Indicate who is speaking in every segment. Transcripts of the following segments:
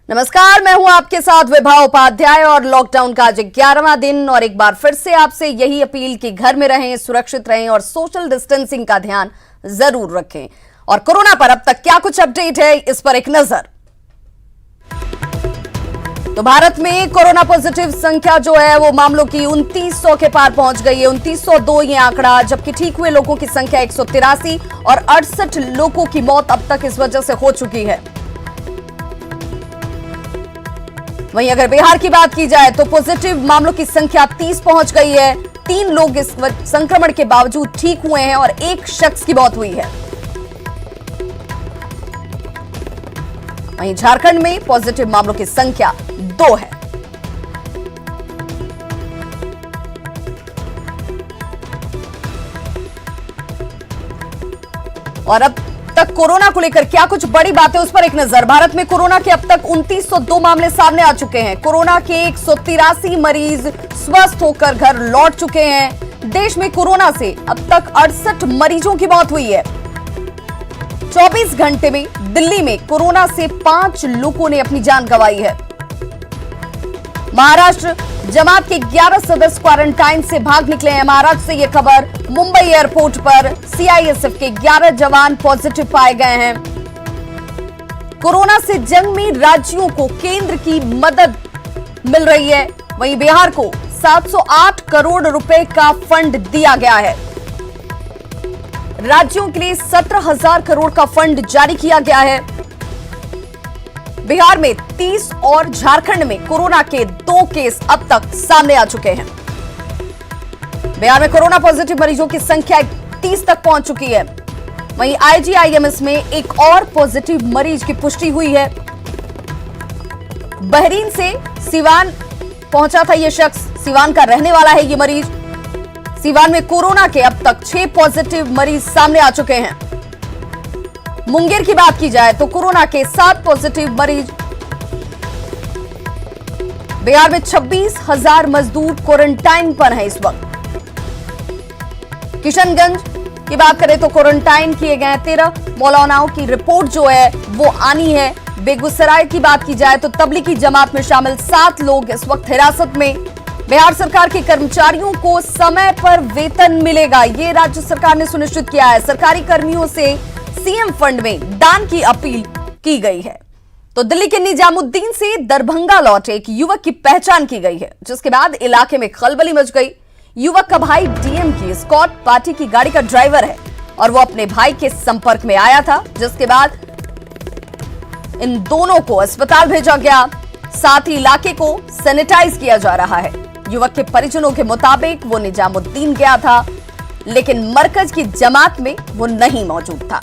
Speaker 1: नमस्कार, मैं हूं आपके साथ विभा उपाध्याय और लॉकडाउन का आज 11वां दिन और एक बार फिर से आपसे यही अपील कि घर में रहें, सुरक्षित रहें और सोशल डिस्टेंसिंग का ध्यान जरूर रखें। और कोरोना पर अब तक क्या कुछ अपडेट है, इस पर एक नजर। तो भारत में कोरोना पॉजिटिव संख्या जो है वो मामलों की 2900 के पार पहुंच गई है। 2902 ये आंकड़ा, जबकि ठीक हुए लोगों की संख्या 183 और 68 लोगों की मौत अब तक इस वजह से हो चुकी है। वहीं अगर बिहार की बात की जाए तो पॉजिटिव मामलों की संख्या 30 पहुंच गई है। 3 लोग इस संक्रमण के बावजूद ठीक हुए हैं और 1 शख्स की मौत हुई है। वहीं झारखंड में पॉजिटिव मामलों की संख्या 2 है। और अब तक कोरोना को लेकर क्या कुछ बड़ी बातें, उस पर एक नजर। भारत में कोरोना के अब तक 2902 मामले सामने आ चुके हैं। कोरोना के 183 मरीज स्वस्थ होकर घर लौट चुके हैं। देश में कोरोना से अब तक 68 मरीजों की मौत हुई है। 24 घंटे में दिल्ली में कोरोना से 5 लोगों ने अपनी जान गंवाई है। महाराष्ट्र जमात के 11 सदस्य क्वारंटाइन से भाग निकले हैं। महाराष्ट्र से यह खबर। मुंबई एयरपोर्ट पर सीआईएसएफ के 11 जवान पॉजिटिव पाए गए हैं। कोरोना से जंग में राज्यों को केंद्र की मदद मिल रही है। वहीं बिहार को 708 करोड़ रुपए का फंड दिया गया है। राज्यों के लिए 17,000 करोड़ का फंड जारी किया गया है। बिहार में 30 और झारखंड में कोरोना के 2 केस अब तक सामने आ चुके हैं। बिहार में कोरोना पॉजिटिव मरीजों की संख्या 30 तक पहुंच चुकी है। वहीं आईजीआईएमएस में एक और पॉजिटिव मरीज की पुष्टि हुई है। बहरीन से सिवान पहुंचा था यह शख्स। सिवान का रहने वाला है यह मरीज। सिवान में कोरोना के अब तक 6 पॉजिटिव मरीज सामने आ चुके हैं। मुंगेर की बात की जाए तो कोरोना के 7 पॉजिटिव मरीज। बिहार में 26,000 मजदूर क्वारंटाइन पर हैं इस वक्त। किशनगंज की बात करें तो क्वारंटाइन किए गए 13 मौलानाओं की रिपोर्ट जो है वो आनी है। बेगूसराय की बात की जाए तो तबलीगी जमात में शामिल 7 लोग इस वक्त हिरासत में। बिहार सरकार के कर्मचारियों को समय पर वेतन मिलेगा, ये राज्य सरकार ने सुनिश्चित किया है। सरकारी कर्मियों से सीएम फंड में दान की अपील की गई है। तो दिल्ली के निजामुद्दीन से दरभंगा लौटे एक युवक की पहचान की गई है, जिसके बाद इलाके में खलबली मच गई। युवक का भाई डीएम की स्कॉट पार्टी की गाड़ी का ड्राइवर है और वो अपने भाई के संपर्क में आया था, जिसके बाद इन दोनों को अस्पताल भेजा गया। साथ ही इलाके को सैनिटाइज किया जा रहा है। युवक के परिजनों के मुताबिक वो निजामुद्दीन गया था, लेकिन मरकज की जमात में वो नहीं मौजूद था।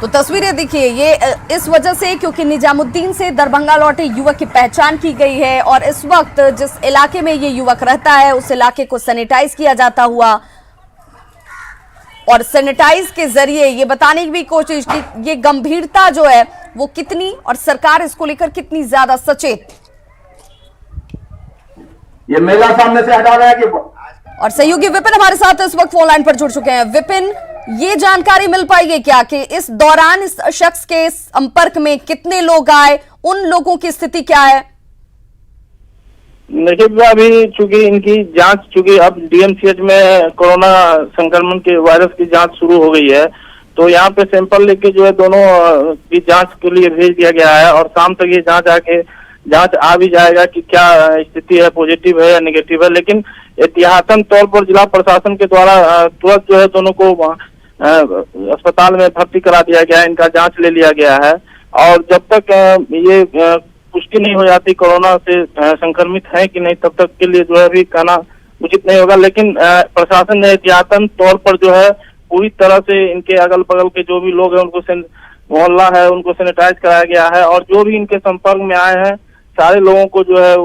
Speaker 1: तो तस्वीरें देखिए, ये इस वजह से क्योंकि निजामुद्दीन से दरभंगा लौटे युवक की पहचान की गई है और इस वक्त जिस इलाके में ये युवक रहता है उस इलाके को सैनिटाइज किया जाता हुआ और सैनिटाइज के जरिए ये बताने की भी कोशिश की ये गंभीरता जो है वो कितनी और सरकार इसको लेकर कितनी ज्यादा सचेत।
Speaker 2: ये मेला सामने से हटा रहा है कि
Speaker 1: और सहयोगी विपिन हमारे साथ इस वक्त फोन लाइन पर जुड़ चुके हैं। विपिन, ये जानकारी मिल पाई है क्या कि इस दौरान इस शख्स के संपर्क में कितने लोग आए, उन लोगों की स्थिति क्या है?
Speaker 3: देखिए, अभी चूंकि इनकी जांच, चूंकि अब डीएमसीएच में कोरोना संक्रमण के वायरस की जांच शुरू हो गई है, तो यहाँ पे सैंपल लेके जो है दोनों की जांच के लिए भेज दिया गया है और शाम तक ये जांच आ भी जाएगा कि क्या स्थिति है, पॉजिटिव है या नेगेटिव है। लेकिन एहतियातन तौर पर जिला प्रशासन के द्वारा तुरंत जो है दोनों को अस्पताल में भर्ती करा दिया गया है। इनका जांच ले लिया गया है और जब तक ये पुष्टि नहीं हो जाती कोरोना से संक्रमित है कि नहीं, तब तक के लिए जो है अभी कहना उचित नहीं होगा। लेकिन प्रशासन ने एहतियातन तौर पर जो है पूरी तरह से इनके अगल बगल के जो भी लोग हैं उनको मोहल्ला है उनको सैनिटाइज कराया गया है और जो भी इनके संपर्क में आए हैं सारे लोगों को जो है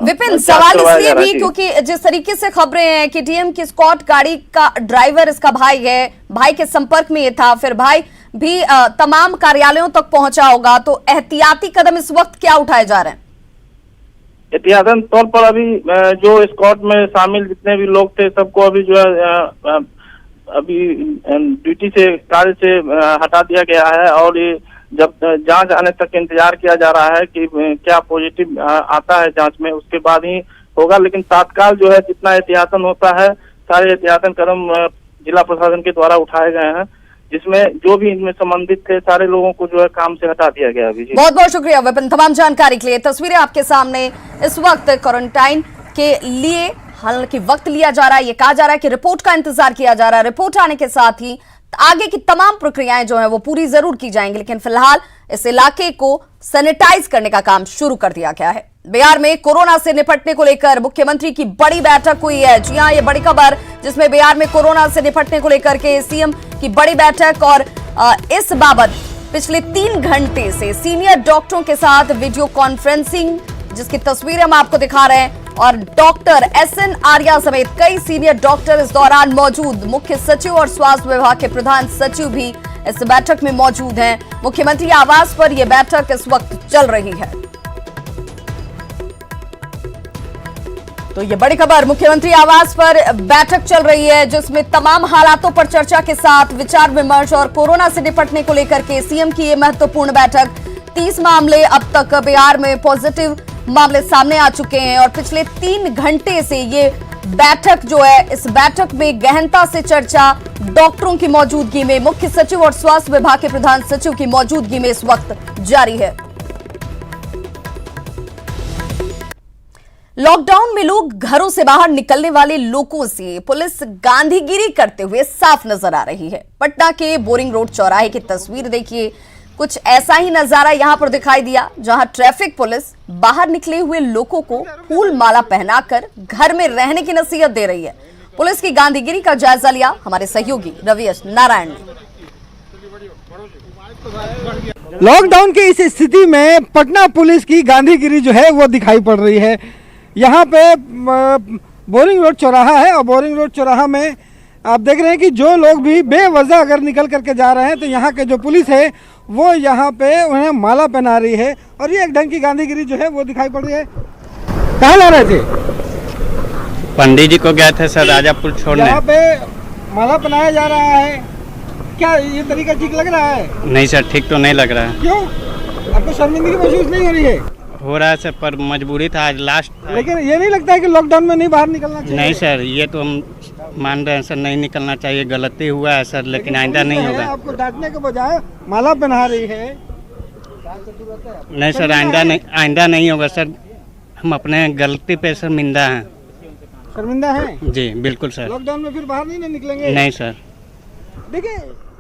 Speaker 1: विपिन, सवाल इसलिए भी क्योंकि जिस तरीके से खबरें हैं कि डीएम की स्कॉट गाड़ी का ड्राइवर इसका भाई है, भाई के संपर्क में ये था, फिर भाई भी तमाम कार्यालयों तक पहुंचा होगा, तो एहतियाती कदम इस वक्त क्या उठाए जा रहे हैं?
Speaker 3: एहतियातन तौर पर अभी जो स्क्वाड में शामिल जितने भी लोग थे सबको अभी जो है अभी ड्यूटी से कार्य से हटा दिया गया है और ये जब जांच आने तक इंतजार किया जा रहा है कि क्या पॉजिटिव आता है जांच में, उसके बाद ही होगा। लेकिन तत्काल जो है जितना एहतियातन होता है सारे एहतियातन कदम जिला प्रशासन के द्वारा उठाए गए हैं, जिसमें जो भी इनमें संबंधित थे सारे लोगों को जो है काम से हटा दिया गया। अभी
Speaker 1: बहुत बहुत शुक्रिया विपिन तमाम जानकारी के लिए। तस्वीरें आपके सामने इस वक्त क्वारंटाइन के लिए हालांकि वक्त लिया जा रहा है, ये कहा जा रहा है कि रिपोर्ट का इंतजार किया जा रहा है। रिपोर्ट आने के साथ ही आगे की तमाम प्रक्रियाएं जो है वो पूरी जरूर की जाएंगी, लेकिन फिलहाल इस इलाके को सैनिटाइज करने का काम शुरू कर दिया गया है। बिहार में कोरोना से निपटने को लेकर मुख्यमंत्री की बड़ी बैठक हुई है। जी हां, ये बड़ी खबर जिसमें बिहार में कोरोना से निपटने को लेकर के सीएम की बड़ी बैठक और इस बाबत पिछले 3 घंटे से सीनियर डॉक्टरों के साथ वीडियो कॉन्फ्रेंसिंग, जिसकी तस्वीरें हम आपको दिखा रहे हैं, और डॉक्टर SN आर्या समेत कई सीनियर डॉक्टर इस दौरान मौजूद। मुख्य सचिव और स्वास्थ्य विभाग के प्रधान सचिव भी इस बैठक में मौजूद हैं। मुख्यमंत्री आवास पर यह बैठक इस वक्त चल रही है। तो ये बड़ी खबर, मुख्यमंत्री आवास पर बैठक चल रही है जिसमें तमाम हालातों पर चर्चा के साथ विचार विमर्श और कोरोना से निपटने को लेकर के सीएम की ये महत्वपूर्ण बैठक। 30 मामले अब तक बिहार में पॉजिटिव मामले सामने आ चुके हैं और पिछले 3 घंटे से ये बैठक जो है, इस बैठक में गहनता से चर्चा डॉक्टरों की मौजूदगी में, मुख्य सचिव और स्वास्थ्य विभाग के प्रधान सचिव की मौजूदगी में इस वक्त जारी है। लॉकडाउन में लोग घरों से बाहर निकलने वाले लोगों से पुलिस गांधीगिरी करते हुए साफ नजर आ रही है। पटना के बोरिंग रोड चौराहे की तस्वीर देखिए, कुछ ऐसा ही नजारा यहां पर दिखाई दिया, जहां ट्रैफिक पुलिस बाहर निकले हुए लोगों को फूल माला पहनाकर घर में रहने की नसीहत दे रही है। पुलिस की गांधीगिरी का जायजा लिया हमारे सहयोगी रविश नारायण ने।
Speaker 4: लॉकडाउन की इस स्थिति में पटना पुलिस की गांधीगिरी जो है वो दिखाई पड़ रही है। यहाँ पे बोरिंग रोड चौराहा है और बोरिंग रोड चौराहा में आप देख रहे हैं कि जो लोग भी बेवजह अगर निकल करके जा रहे हैं तो यहाँ के जो पुलिस है वो यहाँ पे उन्हें माला पहना रही है और ये एक ढंग की गांधीगिरी जो है वो दिखाई पड़ रही है। कहाँ ला रहे थे?
Speaker 5: पंडित जी को गए थे सर राजापुर छोड़ने।
Speaker 4: यहाँ पे माला पहनाया जा रहा है, क्या ये तरीका ठीक लग रहा है?
Speaker 5: नहीं सर, ठीक तो नहीं लग रहा है।
Speaker 4: क्यों? आपको शर्मिंदगी महसूस नहीं हो रही है?
Speaker 5: हो रहा है सर, पर मजबूरी था, आज लास्ट।
Speaker 4: लेकिन ये नहीं लगता है कि लॉकडाउन में नहीं बाहर निकलना चाहिए?
Speaker 5: नहीं सर, ये तो हम मान रहे हैं सर, नहीं निकलना चाहिए, गलती हुआ है सर, लेकिन आइंदा नहीं होगा।
Speaker 4: आपको डांटने के बजाय माला पहना रही है।
Speaker 5: नहीं सर, आइंदा नहीं होगा सर, हम अपने गलती पे शर्मिंदा हैं।
Speaker 4: शर्मिंदा हैं?
Speaker 5: जी बिल्कुल सर।
Speaker 4: लॉकडाउन में फिर बाहर नहीं निकलेंगे?
Speaker 5: नहीं सर।
Speaker 4: देखिए,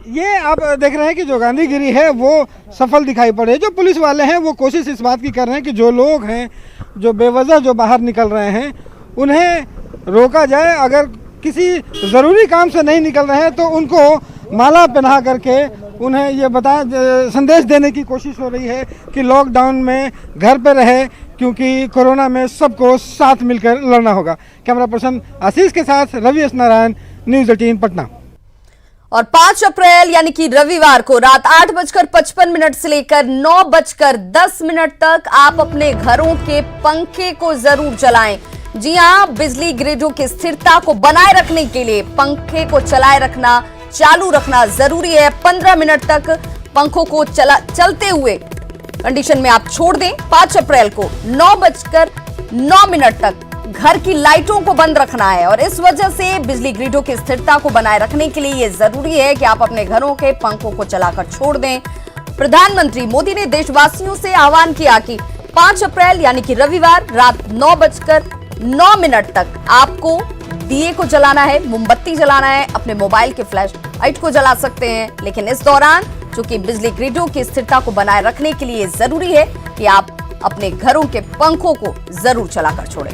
Speaker 4: ये आप देख रहे हैं कि जो गांधीगिरी है वो सफल दिखाई पड़े। जो पुलिस वाले हैं वो कोशिश इस बात की कर रहे हैं कि जो लोग हैं जो बेवजह जो बाहर निकल रहे हैं उन्हें रोका जाए। अगर किसी ज़रूरी काम से नहीं निकल रहे हैं तो उनको माला पहना करके उन्हें ये संदेश देने की कोशिश हो रही है कि लॉकडाउन में घर पर रहे, क्योंकि कोरोना में सबको साथ मिलकर लड़ना होगा। कैमरा पर्सन आशीष के साथ रविश नारायण, न्यूज़ 18 पटना।
Speaker 1: और 5 अप्रैल यानी कि रविवार को रात 8:55 से लेकर 9:10 तक आप अपने घरों के पंखे को जरूर जलाएं। जी हां, बिजली ग्रिडों की स्थिरता को बनाए रखने के लिए पंखे को चलाए रखना, चालू रखना जरूरी है। 15 मिनट तक पंखों को चलते हुए कंडीशन में आप छोड़ दें। 5 अप्रैल को 9:09 तक घर की लाइटों को बंद रखना है और इस वजह से बिजली ग्रिडों की स्थिरता को बनाए रखने के लिए यह जरूरी है कि आप अपने घरों के पंखों को चलाकर छोड़ दें। प्रधानमंत्री मोदी ने देशवासियों से आह्वान किया कि 5 अप्रैल यानी कि रविवार रात 9:09 तक आपको दिए को जलाना है, मोमबत्ती जलाना है, अपने मोबाइल के फ्लैश लाइट को जला सकते हैं। लेकिन इस दौरान चूंकि बिजली ग्रिडों की स्थिरता को बनाए रखने के लिए जरूरी है कि आप अपने घरों के पंखों को जरूर चलाकर छोड़ें।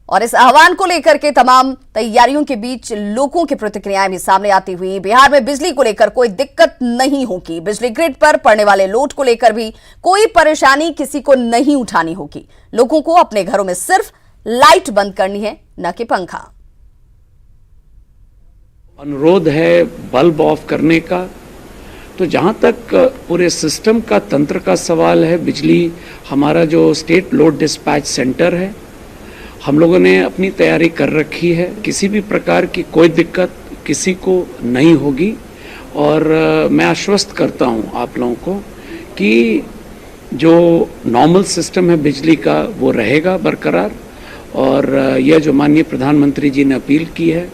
Speaker 1: और इस आह्वान को लेकर के तमाम तैयारियों के बीच लोगों की प्रतिक्रियाएं भी सामने आती हुई। बिहार में बिजली को लेकर कोई दिक्कत नहीं होगी, बिजली ग्रिड पर पड़ने वाले लोड को लेकर भी कोई परेशानी किसी को नहीं उठानी होगी। लोगों को अपने घरों में सिर्फ लाइट बंद करनी है, न कि पंखा।
Speaker 6: अनुरोध है बल्ब ऑफ करने का। तो जहां तक पूरे सिस्टम का तंत्र का सवाल है, बिजली हमारा जो स्टेट लोड डिस्पैच सेंटर है हम लोगों ने अपनी तैयारी कर रखी है, किसी भी प्रकार की कोई दिक्कत किसी को नहीं होगी। और मैं आश्वस्त करता हूँ आप लोगों को कि जो नॉर्मल सिस्टम है बिजली का वो रहेगा बरकरार। और यह जो माननीय प्रधानमंत्री जी ने अपील की है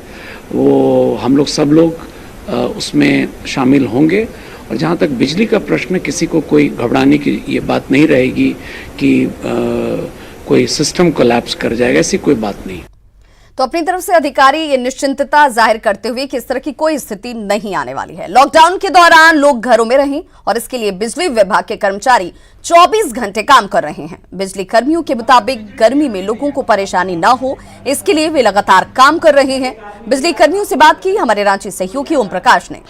Speaker 6: वो हम लोग सब लोग उसमें शामिल होंगे। और जहाँ तक बिजली का प्रश्न है, किसी को कोई घबराने की ये बात नहीं रहेगी कि कोई सिस्टम कोलैप्स कर जाएगा, ऐसी कोई बात नहीं।
Speaker 1: तो अपनी तरफ से अधिकारी ये निश्चिंतता जाहिर करते हुए कि इस तरह की कोई स्थिति नहीं आने वाली है। लॉकडाउन के दौरान लोग घरों में रहें और इसके लिए बिजली विभाग के कर्मचारी 24 घंटे काम कर रहे हैं। बिजली कर्मियों के मुताबिक गर्मी में लोगों को परेशानी न हो, इसके लिए वे लगातार काम कर रहे हैं। बिजली कर्मियों से बात की हमारे रांची सहयोगी ओम प्रकाश ने।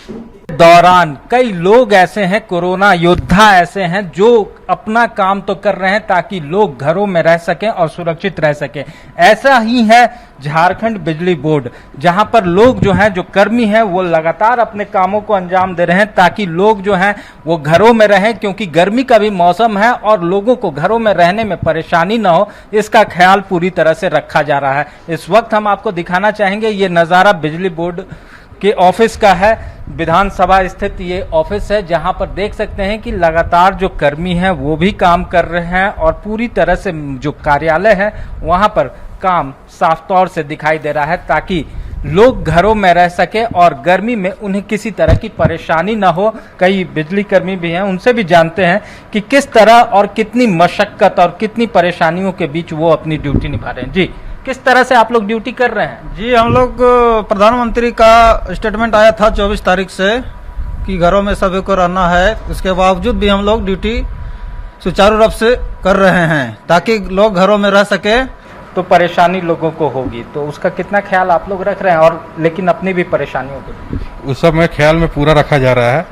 Speaker 7: दौरान कई लोग ऐसे हैं, कोरोना योद्धा ऐसे हैं जो अपना काम तो कर रहे हैं ताकि लोग घरों में रह सकें और सुरक्षित रह सकें। ऐसा ही है झारखंड बिजली बोर्ड, जहां पर लोग जो हैं, जो कर्मी हैं, वो लगातार अपने कामों को अंजाम दे रहे हैं ताकि लोग जो हैं वो घरों में रहें, क्योंकि गर्मी का भी मौसम है और लोगों को घरों में रहने में परेशानी न हो, इसका ख्याल पूरी तरह से रखा जा रहा है। इस वक्त हम आपको दिखाना चाहेंगे, ये नज़ारा बिजली बोर्ड के ऑफिस का है। विधानसभा स्थित ये ऑफिस है जहां पर देख सकते हैं कि लगातार जो कर्मी हैं वो भी काम कर रहे हैं और पूरी तरह से जो कार्यालय है वहां पर काम साफ तौर से दिखाई दे रहा है ताकि लोग घरों में रह सके और गर्मी में उन्हें किसी तरह की परेशानी ना हो। कई बिजली कर्मी भी हैं, उनसे भी जानते हैं कि किस तरह और कितनी मशक्कत और कितनी परेशानियों के बीच वो अपनी ड्यूटी निभा रहे हैं। जी, किस तरह से आप लोग ड्यूटी कर रहे हैं?
Speaker 8: जी, हम लोग प्रधानमंत्री का स्टेटमेंट आया था 24 तारीख से कि घरों में सभी को रहना है। उसके बावजूद भी हम लोग ड्यूटी सुचारू रूप से कर रहे हैं ताकि लोग घरों में रह सके।
Speaker 7: तो परेशानी लोगों को होगी, तो उसका कितना ख्याल आप लोग रख रहे हैं? और लेकिन अपनी भी परेशानियों को
Speaker 9: उस सब में ख्याल में पूरा रखा जा रहा है।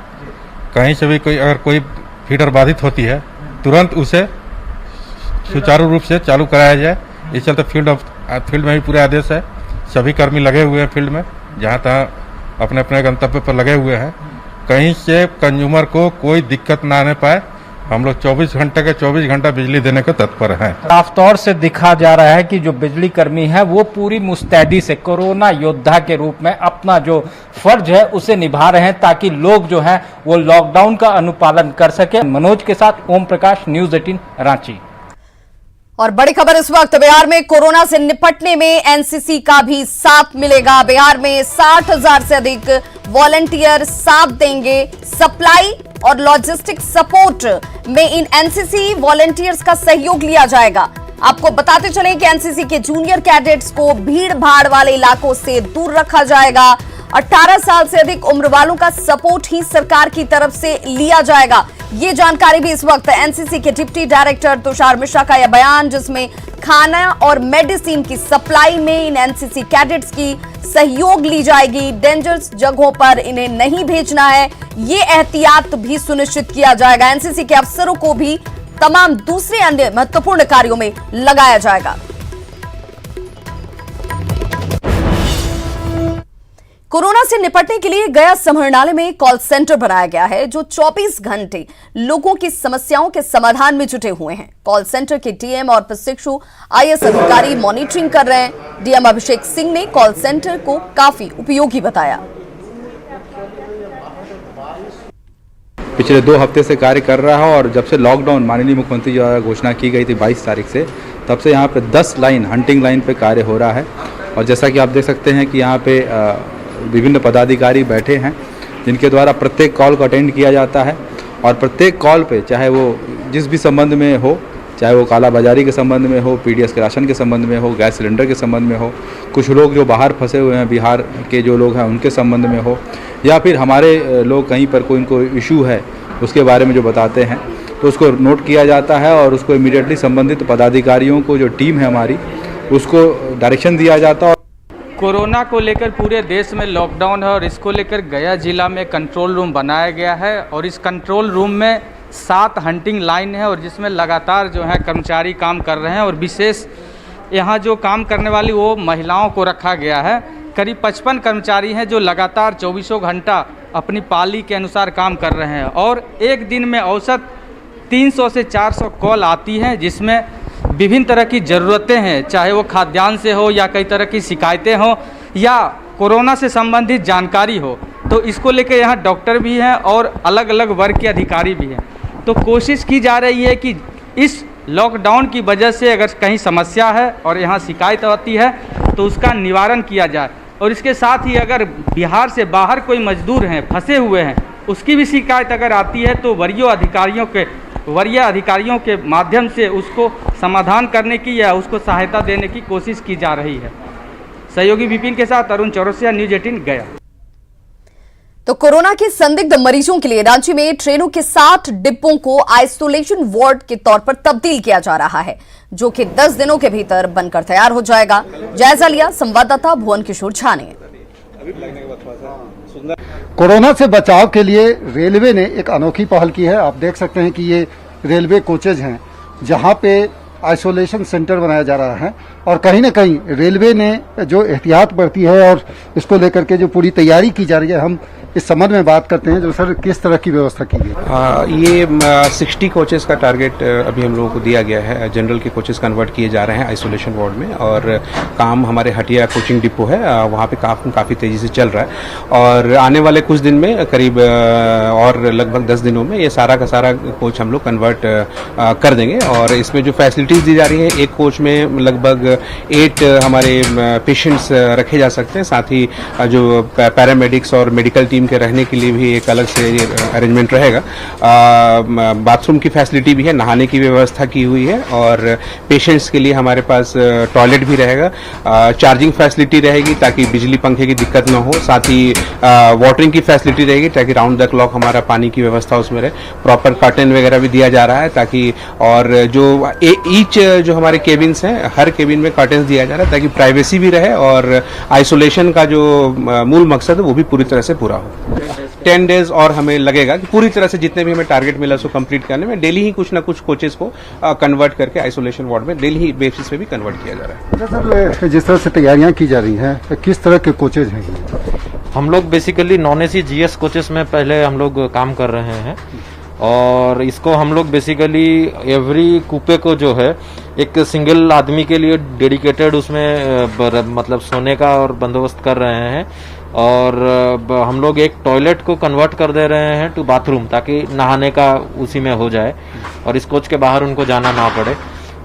Speaker 9: कहीं से भी कोई अगर कोई फीडर बाधित होती है तुरंत उसे सुचारू रूप से चालू कराया जाए। इस चलते फील्ड में भी पूरे आदेश है। सभी कर्मी लगे हुए हैं फील्ड में, जहाँ तहाँ अपने अपने गंतव्य पर लगे हुए हैं। कहीं से कंज्यूमर को कोई दिक्कत ना आने पाए, हम लोग 24 घंटे के 24 घंटा बिजली देने को तत्पर हैं।
Speaker 7: साफ तौर से दिखा जा रहा है कि जो बिजली कर्मी है वो पूरी मुस्तैदी से कोरोना योद्धा के रूप में अपना जो फर्ज है उसे निभा रहे हैं ताकि लोग जो है वो लॉकडाउन का अनुपालन कर सके। मनोज के साथ ओम प्रकाश, न्यूज 18 रांची।
Speaker 1: और बड़ी खबर इस वक्त, बिहार में कोरोना से निपटने में एनसीसी का भी साथ मिलेगा। बिहार में 60,000 से अधिक वॉलंटियर साथ देंगे। सप्लाई और लॉजिस्टिक सपोर्ट में इन एनसीसी वॉलंटियर्स का सहयोग लिया जाएगा। आपको बताते चलें कि एनसीसी के जूनियर कैडेट्स को भीड़ भाड़ वाले इलाकों से दूर रखा जाएगा। 18 साल से अधिक उम्र वालों का सपोर्ट ही सरकार की तरफ से लिया जाएगा। ये जानकारी भी इस वक्त एनसीसी के डिप्टी डायरेक्टर तुषार मिश्रा का यह बयान, जिसमें खाना और मेडिसिन की सप्लाई में इन एनसीसी कैडेट्स की सहयोग ली जाएगी। डेंजरस जगहों पर इन्हें नहीं भेजना है, ये एहतियात भी सुनिश्चित किया जाएगा। एनसीसी के अफसरों को भी तमाम दूसरे अन्य महत्वपूर्ण कार्यों में लगाया जाएगा। कोरोना से निपटने के लिए गया समाहरणालय में कॉल सेंटर बनाया गया है जो 24 घंटे लोगों की समस्याओं के समाधान में जुटे हुए हैं। कॉल सेंटर के डीएम और प्रशिक्षु आईएएस अधिकारी मॉनिटरिंग कर रहे हैं। डीएम अभिषेक सिंह ने कॉल सेंटर को काफी उपयोगी बताया।
Speaker 10: पिछले 2 हफ्ते से कार्य कर रहा है और जब से लॉकडाउन माननीय मुख्यमंत्री जी द्वारा घोषणा की गई थी 22 तारीख से, तब से यहाँ पे 10 लाइन हंटिंग लाइन पे कार्य हो रहा है। और जैसा कि आप देख सकते हैं कि यहाँ पे विभिन्न पदाधिकारी बैठे हैं जिनके द्वारा प्रत्येक कॉल को अटेंड किया जाता है। और प्रत्येक कॉल पे, चाहे वो जिस भी संबंध में हो, चाहे वो कालाबाजारी के संबंध में हो, पीडीएस के राशन के संबंध में हो, गैस सिलेंडर के संबंध में हो, कुछ लोग जो बाहर फंसे हुए हैं बिहार के जो लोग हैं उनके संबंध में हो, या फिर हमारे लोग कहीं पर कोई इनको इशू है उसके बारे में जो बताते हैं, तो उसको नोट किया जाता है और उसको इमीडिएटली संबंधित पदाधिकारियों को, जो टीम है हमारी, उसको डायरेक्शन दिया जाता है।
Speaker 11: कोरोना को लेकर पूरे देश में लॉकडाउन है और इसको लेकर गया जिला में कंट्रोल रूम बनाया गया है और इस कंट्रोल रूम में 7 हंटिंग लाइन है और जिसमें लगातार जो है कर्मचारी काम कर रहे हैं। और विशेष यहाँ जो काम करने वाली वो महिलाओं को रखा गया है। करीब 55 कर्मचारी हैं जो लगातार 24 घंटा अपनी पाली के अनुसार काम कर रहे हैं और एक दिन में औसत 300 से 400 कॉल आती हैं, जिसमें विभिन्न तरह की ज़रूरतें हैं, चाहे वो खाद्यान्न से हो या कई तरह की शिकायतें हों या कोरोना से संबंधित जानकारी हो, तो इसको लेकर यहाँ डॉक्टर भी हैं और अलग अलग वर्ग के अधिकारी भी हैं। तो कोशिश की जा रही है कि इस लॉकडाउन की वजह से अगर कहीं समस्या है और यहाँ शिकायत आती है तो उसका निवारण किया जाए। और इसके साथ ही अगर बिहार से बाहर कोई मजदूर हैं, फंसे हुए हैं, उसकी भी शिकायत अगर आती है तो वरीय अधिकारियों के माध्यम से उसको समाधान करने की या उसको सहायता देने की कोशिश की जा रही है। सहयोगी विपिन के साथ अरुण चौरसिया, न्यूज 18 गया।
Speaker 1: तो कोरोना के संदिग्ध मरीजों के लिए रांची में ट्रेनों के 60 डिब्बों को आइसोलेशन वार्ड के तौर पर तब्दील किया जा रहा है, जो कि 10 दिनों के भीतर बनकर तैयार हो जाएगा। जायजा लिया संवाददाता भुवन किशोर झा ने।
Speaker 12: कोरोना से बचाव के लिए रेलवे ने एक अनोखी पहल की है। आप देख सकते हैं कि ये रेलवे कोचेज हैं जहां पे आइसोलेशन सेंटर बनाया जा रहा है और कहीं न कहीं रेलवे ने जो एहतियात बरती है और इसको लेकर के जो पूरी तैयारी की जा रही है, हम इस संबंध में बात करते हैं। जो सर, किस तरह की व्यवस्था की गई?
Speaker 10: ये 60 कोचेस का टारगेट अभी हम लोगों को दिया गया है। जनरल के कोचेस कन्वर्ट किए जा रहे हैं आइसोलेशन वार्ड में और काम हमारे हटिया कोचिंग डिपो है, वहाँ पे काफ़ी तेज़ी से चल रहा है और आने वाले कुछ दिन में करीब और लगभग 10 दिनों में ये सारा का सारा कोच हम लोग कन्वर्ट कर देंगे। और इसमें जो फैसिलिटीज़ दी जा रही है, एक कोच में लगभग 8 हमारे पेशेंट्स रखे जा सकते हैं, साथ ही जो पैरामेडिक्स और मेडिकल टीम के रहने के लिए भी एक अलग से अरेंजमेंट रहेगा। बाथरूम की फैसिलिटी भी है, नहाने की व्यवस्था की हुई है और पेशेंट्स के लिए हमारे पास टॉयलेट भी रहेगा, चार्जिंग फैसिलिटी रहेगी ताकि बिजली पंखे की दिक्कत ना हो, साथ ही वाटरिंग की फैसिलिटी रहेगी ताकि राउंड द क्लॉक हमारा पानी की व्यवस्था उसमें रहे। प्रॉपर कर्टन वगैरह भी दिया जा रहा है ताकि, और जो ईच जो हमारे केबिन्स हैं, हर केबिन में कर्टन दिया जा रहा है ताकि प्राइवेसी भी रहे और आइसोलेशन का जो मूल मकसद है वो भी पूरी तरह से पूरा हो। 10 डेज और हमें लगेगा कि पूरी तरह से जितने भी हमें टारगेट मिला उसको कंप्लीट करने में। डेली ही कुछ ना कुछ कोचेस को कन्वर्ट करके आइसोलेशन वार्ड में डेली ही बेसिस पे भी कन्वर्ट किया जा रहा है।
Speaker 12: अच्छा सर, जिस तरह से तैयारियां की जा रही हैं, किस तरह के कोचेज हैं?
Speaker 13: हम लोग basically non AC GS coaches में पहले हम लोग काम कर रहे हैं और इसको हम लोग बेसिकली एवरी कूपे को जो है एक सिंगल आदमी के लिए डेडिकेटेड उसमें मतलब सोने का और बंदोबस्त कर रहे हैं और हम लोग एक टॉयलेट को कन्वर्ट कर दे रहे हैं टू बाथरूम ताकि नहाने का उसी में हो जाए और इस कोच के बाहर उनको जाना ना पड़े।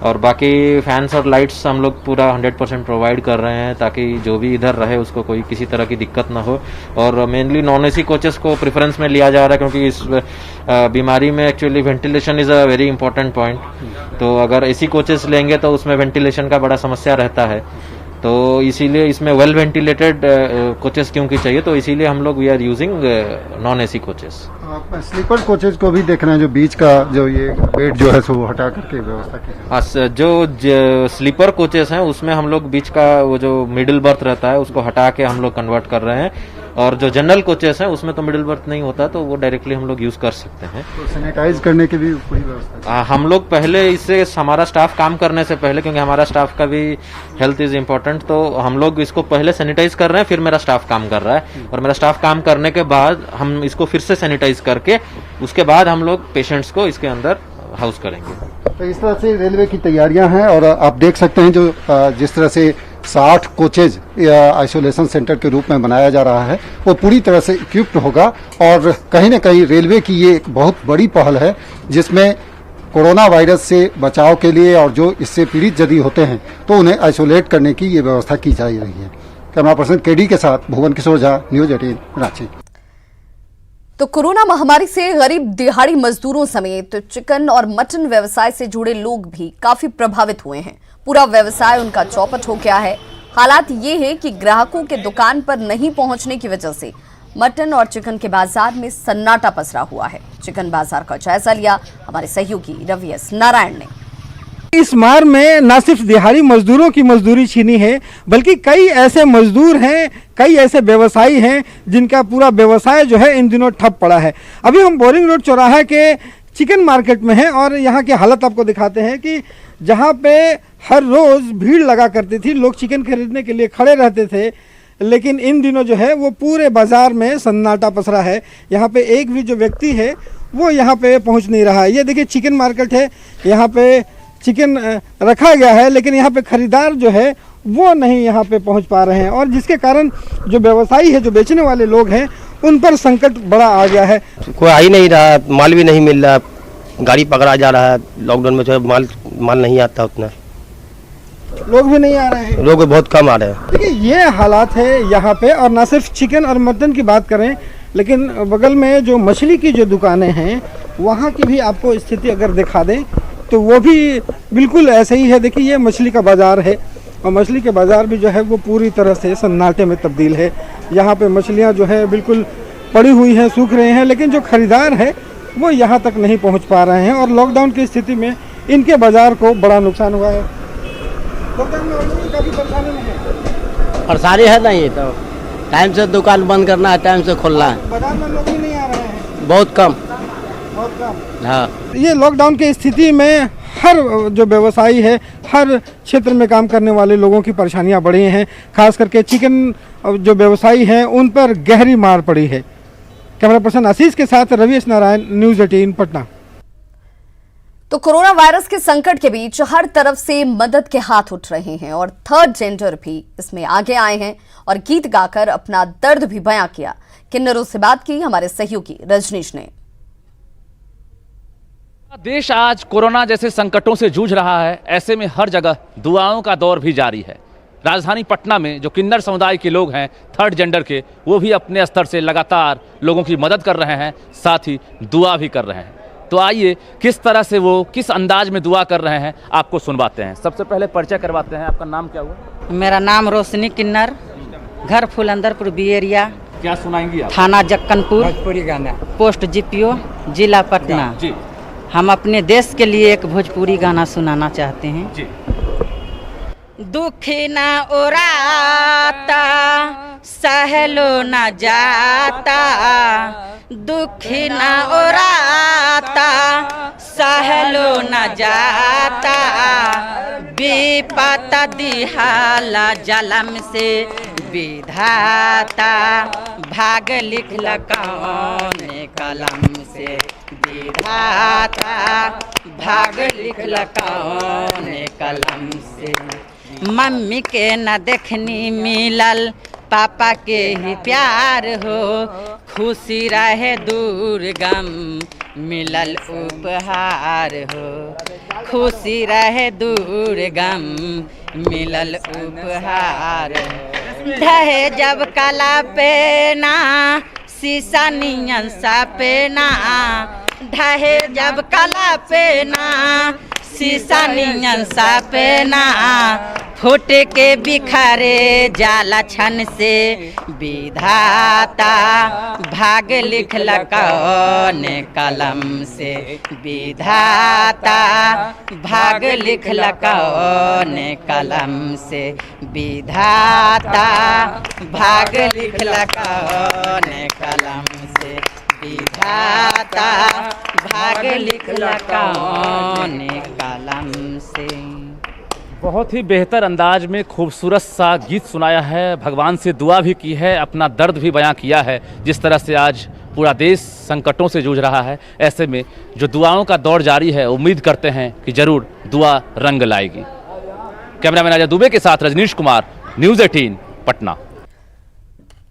Speaker 13: और बाकी फैंस और लाइट्स हम लोग पूरा 100% प्रोवाइड कर रहे हैं ताकि जो भी इधर रहे उसको कोई किसी तरह की दिक्कत ना हो। और मेनली नॉन एसी कोचेस को प्रेफरेंस में लिया जा रहा है क्योंकि इस बीमारी में actually ventilation is a very important point. तो अगर एसी कोचेस लेंगे तो उसमें वेंटिलेशन का बड़ा समस्या रहता है, तो इसीलिए इसमें वेल वेंटिलेटेड कोचेस क्योंकि चाहिए, तो इसीलिए हम लोग we are using non AC coaches.
Speaker 12: Sleeper coaches को भी देखना है, जो बीच का जो ये बेड जो है सो वो हटा करके व्यवस्था की।
Speaker 13: हाँ, जो स्लीपर कोचेस हैं उसमें हम लोग बीच का वो जो मिडिल बर्थ रहता है उसको हटा के हम लोग कन्वर्ट कर रहे हैं और जो जनरल कोचेस हैं उसमें तो मिडिल बर्थ नहीं होता तो वो डायरेक्टली हम लोग यूज कर सकते हैं।
Speaker 12: तो सैनिटाइज करने की भी पूरी व्यवस्था?
Speaker 13: हम लोग पहले इससे हमारा स्टाफ काम करने से पहले, क्योंकि हमारा स्टाफ का भी हेल्थ इज इम्पोर्टेंट, तो हम लोग इसको पहले सैनिटाइज कर रहे हैं, फिर मेरा स्टाफ काम कर रहा है और मेरा स्टाफ काम करने के बाद हम इसको फिर से सैनिटाइज करके उसके बाद हम लोग पेशेंट्स को इसके अंदर हाउस करेंगे।
Speaker 12: तो इस तरह से रेलवे की तैयारियां हैं और आप देख सकते हैं जो जिस तरह से 60 कोचेज आइसोलेशन सेंटर के रूप में बनाया जा रहा है वो पूरी तरह से इक्विप्ड होगा और कहीं न कहीं रेलवे की ये एक बहुत बड़ी पहल है जिसमें कोरोना वायरस से बचाव के लिए और जो इससे पीड़ित यदि होते हैं तो उन्हें आइसोलेट करने की ये व्यवस्था की जा रही है। कैमरा पर्सन केडी के साथ भुवन किशोर झा, न्यूज 18 रांची।
Speaker 1: तो कोरोना महामारी से गरीब दिहाड़ी मजदूरों समेत चिकन और मटन व्यवसाय से जुड़े लोग भी काफी प्रभावित हुए हैं। पूरा व्यवसाय उनका चौपट हो गया है। हालात ये है कि ग्राहकों के दुकान पर नहीं पहुंचने की वजह से मटन और चिकन के बाजार में सन्नाटा पसरा हुआ है। चिकन बाजार का जायजा लिया हमारे सहयोगी रवि एस नारायण ने।
Speaker 4: इस मार में न सिर्फ दिहाड़ी मजदूरों की मजदूरी छीनी है बल्कि कई ऐसे मजदूर हैं, कई ऐसे व्यवसायी हैं जिनका पूरा व्यवसाय जो है इन दिनों ठप पड़ा है। अभी हम बोरिंग रोड चौराहे के चिकन मार्केट में हैं और यहाँ की हालत आपको दिखाते हैं कि जहाँ पे हर रोज़ भीड़ लगा करती थी, लोग चिकन खरीदने के लिए खड़े रहते थे, लेकिन इन दिनों जो है वो पूरे बाजार में सन्नाटा पसरा है। यहाँ पे एक भी जो व्यक्ति है वो यहाँ पे पहुँच नहीं रहा है। ये देखिए चिकन मार्केट है, यहाँ पे चिकन रखा गया है, लेकिन यहाँ पे खरीदार जो है वो नहीं यहाँ पे पहुँच पा रहे हैं, और जिसके कारण जो व्यवसायी है, जो बेचने वाले लोग हैं, उन पर संकट बड़ा आ गया है।
Speaker 14: कोई आ ही नहीं रहा, माल भी नहीं मिल रहा, गाड़ी पकड़ा जा रहा है। लॉकडाउन में जो है माल नहीं आता, उतना
Speaker 4: लोग भी नहीं आ रहे हैं,
Speaker 14: लोग बहुत कम आ रहे हैं।
Speaker 4: देखिए ये हालात है यहाँ पे। और ना सिर्फ चिकन और मटन की बात करें, लेकिन बगल में जो मछली की जो दुकानें हैं वहाँ की भी आपको स्थिति अगर दिखा दें तो वो भी बिल्कुल ऐसे ही है। देखिए ये मछली का बाज़ार है, और मछली के बाज़ार भी जो है वो पूरी तरह से सन्नाटे में तब्दील है। यहाँ पे मछलियाँ जो है बिल्कुल पड़ी हुई हैं, सूख रहे हैं, लेकिन जो खरीदार है वो यहाँ तक नहीं पहुँच पा रहे हैं, और लॉकडाउन की स्थिति में इनके बाज़ार को बड़ा नुकसान हुआ है। लॉकडाउन में काफ़ी परेशानी में है।
Speaker 14: परेशानी है नहीं, तो टाइम से दुकान बंद करना है, टाइम से खोलना है।
Speaker 4: बाजार में लोग भी नहीं आ रहे हैं,
Speaker 14: बहुत कम।
Speaker 4: हाँ, ये लॉकडाउन की स्थिति में हर जो व्यवसायी है, हर क्षेत्र में काम करने वाले लोगों की परेशानियां बढ़ी हैं। खास करके चिकन जो व्यवसायी हैं उन पर गहरी मार पड़ी है। कैमरा पर्सन आशीष के साथ रवीश नारायण, न्यूज़ 18 पटना।
Speaker 1: तो कोरोना वायरस के संकट के बीच हर तरफ से मदद के हाथ उठ रहे हैं, और थर्ड जेंडर भी इसमें आगे आए हैं और गीत गाकर अपना दर्द भी बयां किया। किन्नरों से बात की हमारे सहयोगी रजनीश ने।
Speaker 15: देश आज कोरोना जैसे संकटों से जूझ रहा है, ऐसे में हर जगह दुआओं का दौर भी जारी है। राजधानी पटना में जो किन्नर समुदाय के लोग हैं, थर्ड जेंडर के, वो भी अपने स्तर से लगातार लोगों की मदद कर रहे हैं, साथ ही दुआ भी कर रहे हैं। तो आइए किस तरह से वो किस अंदाज में दुआ कर रहे हैं आपको सुनवाते हैं। सबसे पहले परिचय करवाते हैं, आपका नाम क्या हुआ?
Speaker 16: मेरा नाम रोशनी किन्नर, घर फुलंदरपुर बी एरिया,
Speaker 15: क्या सुनाएंगी आप?
Speaker 16: थाना जक्कनपुर, भोजपुरी गाना, पोस्ट जीपीओ, जिला पटना जी। हम अपने देश के लिए एक भोजपुरी गाना सुनाना चाहते हैं जी। दुख न उराता, सहलो न जाता, दुख न उराता, सहलो न जाता, बेपता दिहाला जलम से विधाता, भाग लिखला कौन कलम से विधाता, भाग लिखला कौन कलम से। मम्मी के न देखनी मिलल, पापा के ही प्यार हो, खुशी रहे दूर गम मिलल उपहार हो, खुशी रहे दूर गम मिलल उपहार। ढहे जब कला पे ना, शीशा नियन सा पे ना, ढहे जब कला पे ना, शीशा नियन सा पे ना, फूट के बिखरे जाला छन से विधाता, भाग लिखला कौन कलम से विधाता, भाग लिखला कौन कलम से विधाता, भाग लिखला कौन कलम से विधाता, भाग लिखला कौन कलम से।
Speaker 15: बहुत ही बेहतर अंदाज में खूबसूरत सा गीत सुनाया है, भगवान से दुआ भी की है, अपना दर्द भी बयां किया है। जिस तरह से आज पूरा देश संकटों से जूझ रहा है, ऐसे में जो दुआओं का दौर जारी है, उम्मीद करते हैं कि जरूर दुआ रंग लाएगी। कैमरामैन अजय दुबे के साथ रजनीश कुमार, न्यूज़ 18 पटना।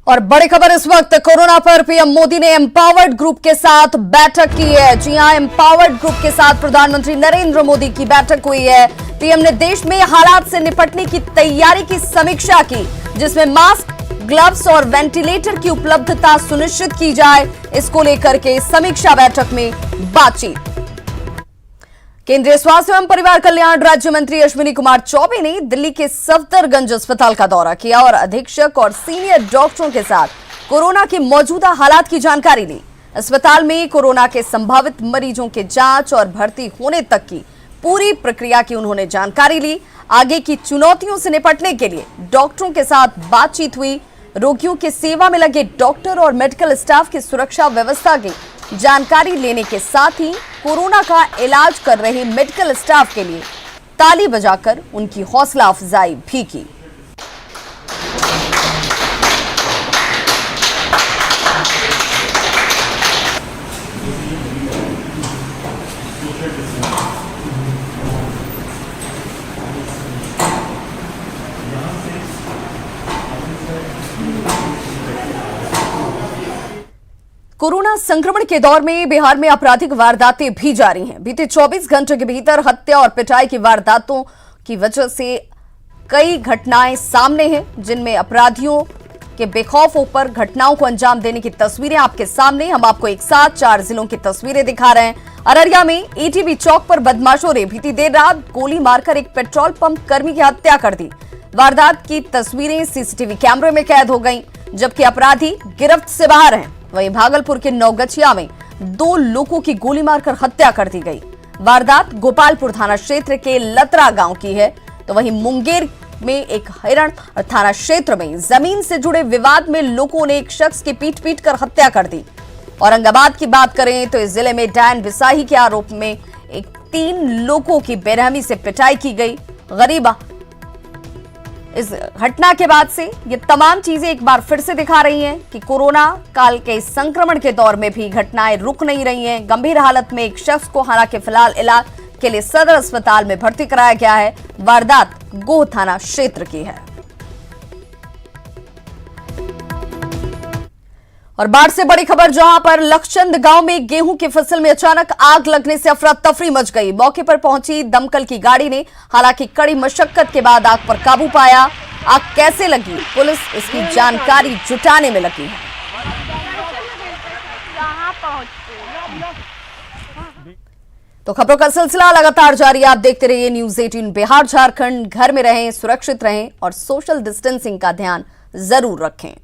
Speaker 1: और बड़ी खबर इस वक्त, कोरोना पर पीएम मोदी ने एम्पावर्ड ग्रुप के साथ बैठक की है। जी हां, एम्पावर्ड ग्रुप के साथ प्रधानमंत्री नरेंद्र मोदी की बैठक हुई है। पीएम ने देश में हालात से निपटने की तैयारी की समीक्षा की, जिसमें मास्क, ग्लव्स और वेंटिलेटर की उपलब्धता सुनिश्चित की जाए, इसको लेकर के समीक्षा बैठक में बातचीत। केंद्रीय स्वास्थ्य एवं परिवार कल्याण राज्य मंत्री अश्विनी कुमार चौबे ने दिल्ली के सफदरगंज अस्पताल का दौरा किया और अधीक्षक और सीनियर डॉक्टरों के साथ कोरोना के मौजूदा हालात की जानकारी ली। अस्पताल में कोरोना के संभावित मरीजों के जांच और भर्ती होने तक की पूरी प्रक्रिया की उन्होंने जानकारी ली। आगे की चुनौतियों से निपटने के लिए डॉक्टरों के साथ बातचीत हुई। रोगियों की सेवा में लगे डॉक्टर और मेडिकल स्टाफ की सुरक्षा व्यवस्था की जानकारी लेने के साथ ही कोरोना का इलाज कर रहे मेडिकल स्टाफ के लिए ताली बजाकर उनकी हौसला अफजाई भी की। कोरोना संक्रमण के दौर में बिहार में आपराधिक वारदातें भी जारी हैं। बीते 24 घंटे के भीतर हत्या और पिटाई की वारदातों की वजह से कई घटनाएं सामने हैं, जिनमें अपराधियों के बेखौफ होकर घटनाओं को अंजाम देने की तस्वीरें आपके सामने। हम आपको एक साथ 4 जिलों की तस्वीरें दिखा रहे हैं। अररिया में एटीबी चौक पर बदमाशों ने बीती देर रात गोली मारकर एक पेट्रोल पंप कर्मी की हत्या कर दी। वारदात की तस्वीरें सीसीटीवी कैमरे में कैद हो गईं, जबकि अपराधी गिरफ्त से बाहर हैं। वहीं भागलपुर के नौगछिया में 2 लोगों की गोली मारकर हत्या कर दी गई। वारदात गोपालपुर थाना क्षेत्र के लतरा गांव की है। तो वहीं मुंगेर में एक हिरण थाना क्षेत्र में जमीन से जुड़े विवाद में लोगों ने एक शख्स की पीट कर हत्या कर दी। औरंगाबाद की बात करें तो इस जिले में डायन बिसाही के आरोप में 3 लोगों की बेरहमी से पिटाई की गई। गरीबा इस घटना के बाद से ये तमाम चीजें एक बार फिर से दिखा रही हैं कि कोरोना काल के संक्रमण के दौर में भी घटनाएं रुक नहीं रही हैं। गंभीर हालत में एक शख्स को हालांकि फिलहाल इलाज के लिए सदर अस्पताल में भर्ती कराया गया है। वारदात गोह थाना क्षेत्र की है। और बाढ़ से बड़ी खबर, जहां पर लक्षचंद गांव में गेहूं की फसल में अचानक आग लगने से अफरा तफरी मच गई। मौके पर पहुंची दमकल की गाड़ी ने हालांकि कड़ी मशक्कत के बाद आग पर काबू पाया। आग कैसे लगी, पुलिस इसकी जानकारी जुटाने में लगी है। तो खबरों का सिलसिला लगातार जारी है। आप देखते रहिए न्यूज़ 18 बिहार झारखंड। घर में रहें, सुरक्षित रहें और सोशल डिस्टेंसिंग का ध्यान जरूर रखें।